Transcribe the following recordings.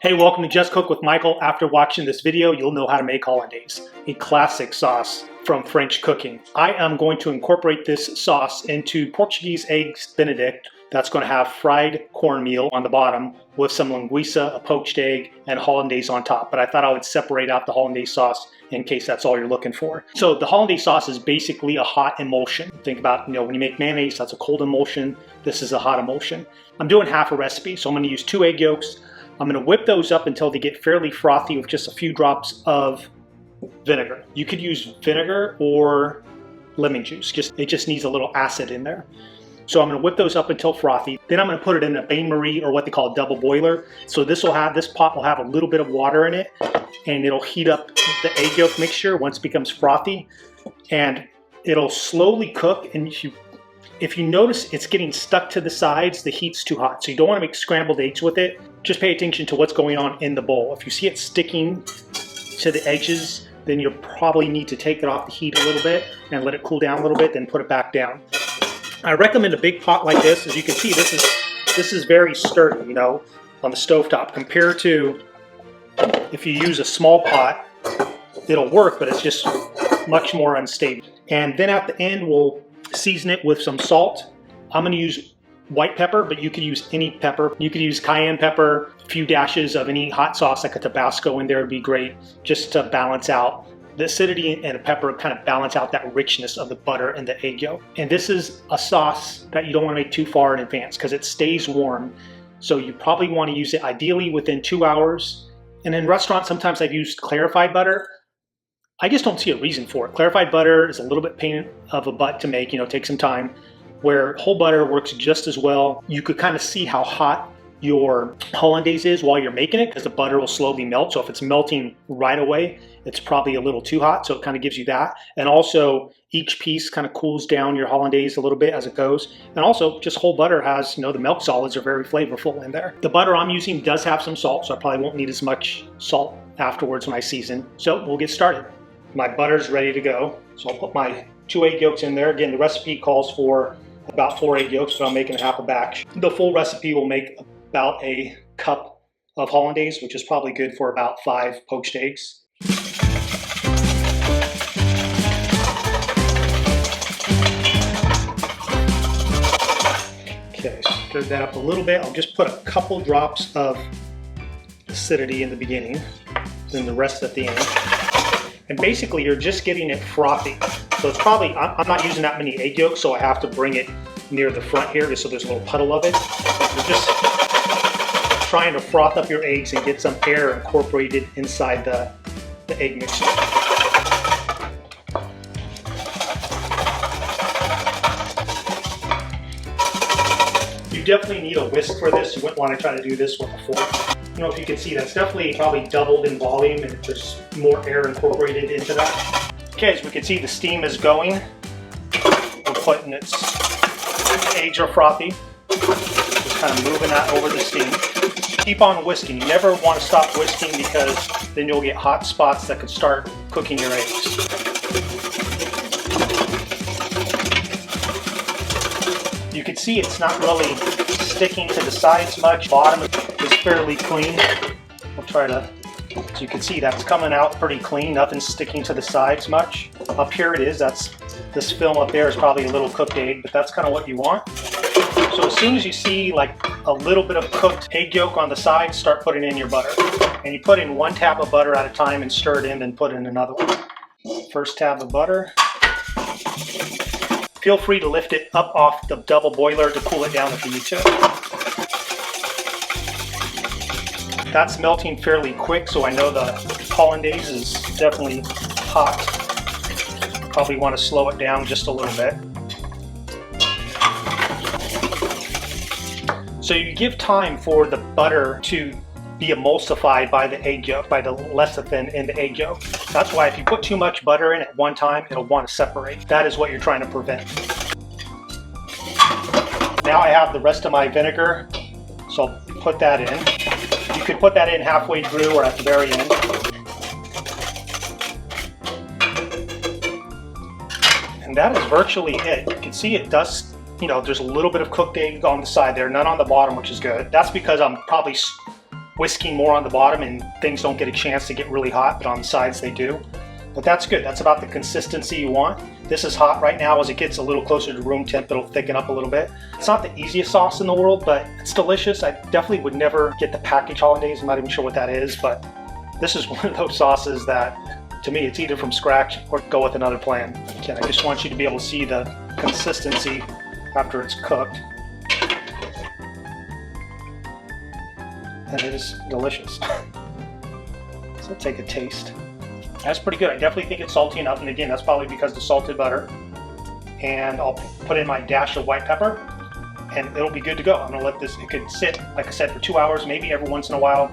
Hey, welcome to Just Cook with Michael. After watching this video, you'll know how to make Hollandaise, a classic sauce from French cooking. I am going to incorporate this sauce into Portuguese eggs Benedict. That's going to have fried cornmeal on the bottom with some linguiça, a poached egg, and Hollandaise on top. But I thought I would separate out the Hollandaise sauce in case that's all you're looking for. So the Hollandaise sauce is basically a hot emulsion. Think about, when you make mayonnaise, that's a cold emulsion. This is a hot emulsion. I'm doing half a recipe, so I'm going to use 2 egg yolks. I'm going to whip those up until they get fairly frothy with just a few drops of vinegar. You could use vinegar or lemon juice. It just needs a little acid in there. So I'm going to whip those up until frothy. Then I'm going to put it in a bain-marie, or what they call a double boiler. So this pot will have a little bit of water in it, and it'll heat up the egg yolk mixture once it becomes frothy, and it'll slowly cook. And if you notice it's getting stuck to the sides, the heat's too hot. So you don't want to make scrambled eggs with it. Just pay attention to what's going on in the bowl. If you see it sticking to the edges, then you'll probably need to take it off the heat a little bit and let it cool down a little bit, then put it back down. I recommend a big pot like this. As you can see, this is very sturdy, on the stovetop, compared to if you use a small pot. It'll work, but it's just much more unstable. And then at the end, we'll season it with some salt. I'm going to use white pepper, but you could use any pepper. You could use cayenne pepper, a few dashes of any hot sauce, like a Tabasco in there would be great, just to balance out the acidity, and the pepper kind of balance out that richness of the butter and the egg yolk. And this is a sauce that you don't want to make too far in advance because it stays warm. So you probably want to use it ideally within 2 hours. And in restaurants, sometimes I've used clarified butter. I just don't see a reason for it. Clarified butter is a little bit pain of a butt to make, take some time, where whole butter works just as well. You could kind of see how hot your Hollandaise is while you're making it, because the butter will slowly melt. So if it's melting right away, it's probably a little too hot. So it kind of gives you that. And also each piece kind of cools down your Hollandaise a little bit as it goes. And also just whole butter has, the milk solids are very flavorful in there. The butter I'm using does have some salt, so I probably won't need as much salt afterwards when I season. So we'll get started. My butter's ready to go. So I'll put my 2 egg yolks in there. Again, the recipe calls for about 4 egg yolks, but I'm making half a batch. The full recipe will make about a cup of Hollandaise, which is probably good for about 5 poached eggs. Okay, stir that up a little bit. I'll just put a couple drops of acidity in the beginning, then the rest at the end. And basically you're just getting it frothy. So it's probably, I'm not using that many egg yolks, so I have to bring it near the front here just so there's a little puddle of it. You're just trying to froth up your eggs and get some air incorporated inside the egg mixture. You definitely need a whisk for this. You wouldn't want to try to do this with a fork. If you can see, that's definitely probably doubled in volume, and there's more air incorporated into that. Okay, as we can see, the steam is going. We're putting the eggs are frothy. Just kind of moving that over the steam. Keep on whisking. You never want to stop whisking, because then you'll get hot spots that could start cooking your eggs. You can see it's not really sticking to the sides much. Bottom is fairly clean. We'll try to, so you can see that's coming out pretty clean. Nothing's sticking to the sides much. Up here it is. This film up there is probably a little cooked egg, but that's kind of what you want. So as soon as you see like a little bit of cooked egg yolk on the sides, start putting in your butter. And you put in 1 tab of butter at a time and stir it in, then put in another one. First tab of butter. Feel free to lift it up off the double boiler to cool it down if you need to. That's melting fairly quick, so I know the Hollandaise is definitely hot. Probably want to slow it down just a little bit. So you give time for the butter to be emulsified by the egg yolk, by the lecithin in the egg yolk. That's why if you put too much butter in at one time, it'll want to separate. That is what you're trying to prevent. Now I have the rest of my vinegar, so I'll put that in. You could put that in halfway through or at the very end. And that is virtually it. You can see it does, there's a little bit of cooked egg on the side there, none on the bottom, which is good. That's because I'm probably whisking more on the bottom and things don't get a chance to get really hot, but on the sides they do. But that's good. That's about the consistency you want. This is hot right now. As it gets a little closer to room temp, it'll thicken up a little bit. It's not the easiest sauce in the world, but it's delicious. I definitely would never get the packaged Hollandaise. I'm not even sure what that is, but this is one of those sauces that, to me, it's either from scratch or go with another plan. Again, I just want you to be able to see the consistency after it's cooked. And it is delicious. So take a taste. That's pretty good. I definitely think it's salty enough, and again, that's probably because of the salted butter. And I'll put in my dash of white pepper, and it'll be good to go. I'm gonna let this, it could sit, like I said, for 2 hours. Maybe every once in a while,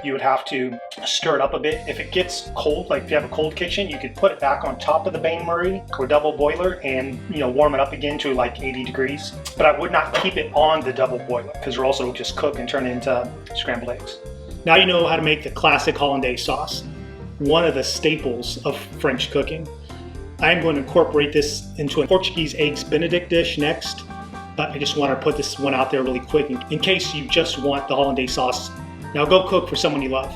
you would have to stir it up a bit. If it gets cold, like if you have a cold kitchen, you could put it back on top of the bain-marie or double boiler and, you know, warm it up again to like 80 degrees. But I would not keep it on the double boiler because they're also just cook and turn into scrambled eggs. Now you know how to make the classic Hollandaise sauce, one of the staples of French cooking. I'm going to incorporate this into a Portuguese eggs Benedict dish next, but I just want to put this one out there really quick in case you just want the Hollandaise sauce. Now go cook for someone you love.